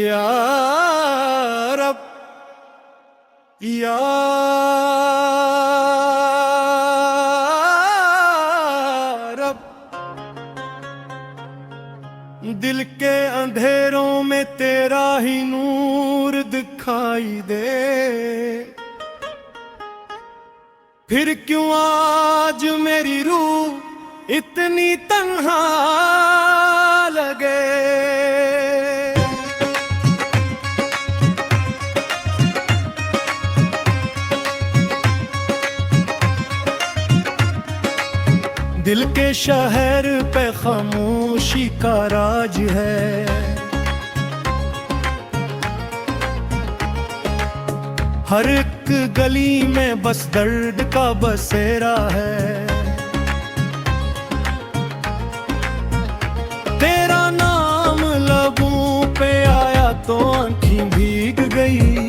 या रब या रब, दिल के अंधेरों में तेरा ही नूर दिखाई दे। फिर क्यों आज मेरी रूह इतनी तन्हा लगे। दिल के शहर पे खामोशी का राज है, हर एक गली में बस दर्द का बसेरा है। तेरा नाम लबों पे आया तो आंखें भीग गई,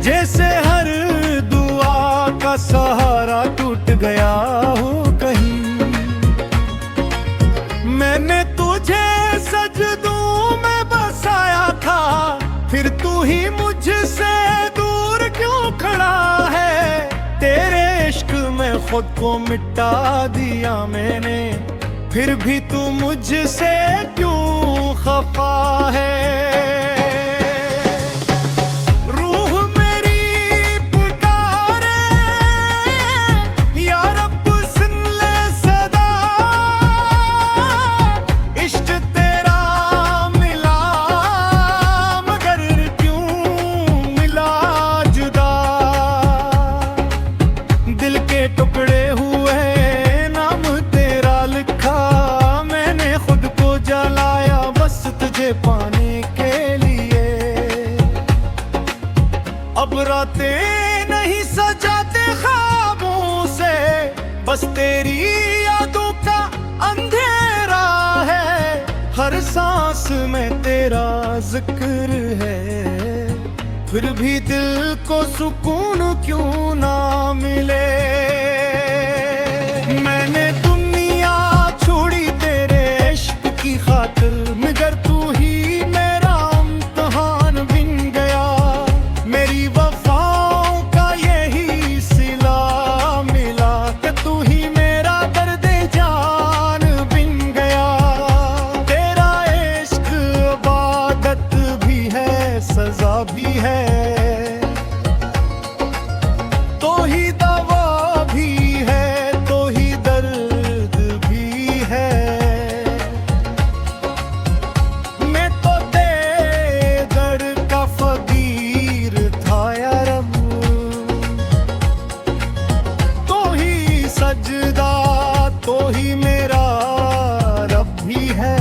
जैसे हर दुआ का सहारा टूट गया हो कहीं। मैंने तुझे सजदों में बसाया था, फिर तू ही मुझसे दूर क्यों खड़ा है। तेरे इश्क में खुद को मिटा दिया मैंने, फिर भी तू मुझसे क्यों खफा है। टुकड़े हुए नाम तेरा लिखा, मैंने खुद को जलाया बस तुझे पाने के लिए। अब रातें नहीं सजाते ख्वाबों से, बस तेरी यादों का अंधेरा है। हर सांस में तेरा जिक्र है, फिर भी दिल को सुकून क्यों ना मिले। मैंने दुनिया छोड़ी तेरे इश्क की खातिर, मगर तू ही मेरा इम्तिहान बन गया। मेरी वफाओं का यही सिला मिला कि तू ही मेरा दर्द जान बन गया। तेरा इश्क इबादत भी है, सजा भी है, तो ही दवा भी है, तो ही दर्द भी है। मैं तो तेरे का फकीर था या रब, तो ही सजदा, तो ही मेरा रब भी है।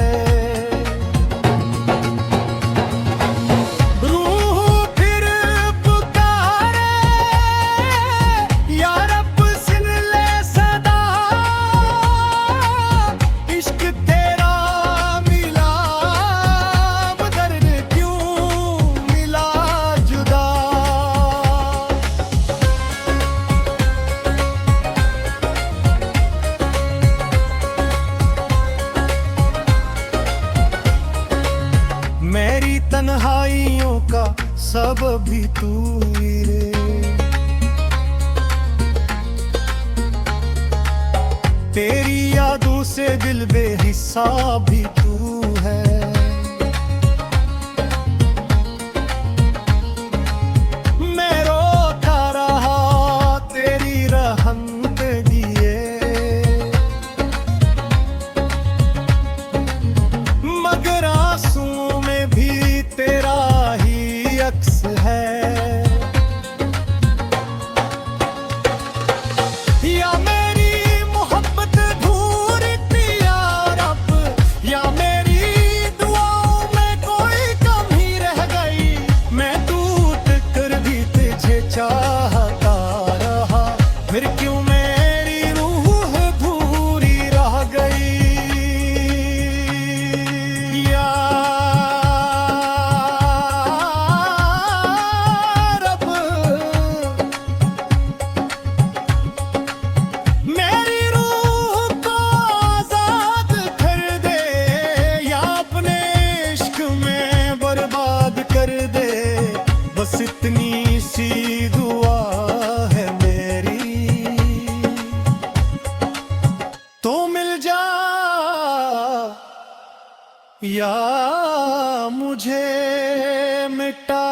मेरी तन्हाइयों का सबब भी तू ही रे, तेरी यादों से दिल बेहिसाब भी तू है। मैं रोता रहा तेरी रहमत दिए, मगर आंसुओं में भी तेरा ही अक्स है। या मेरी मोहब्बत ढूंढती या रब, या मेरी मिल जा या मुझे मिटा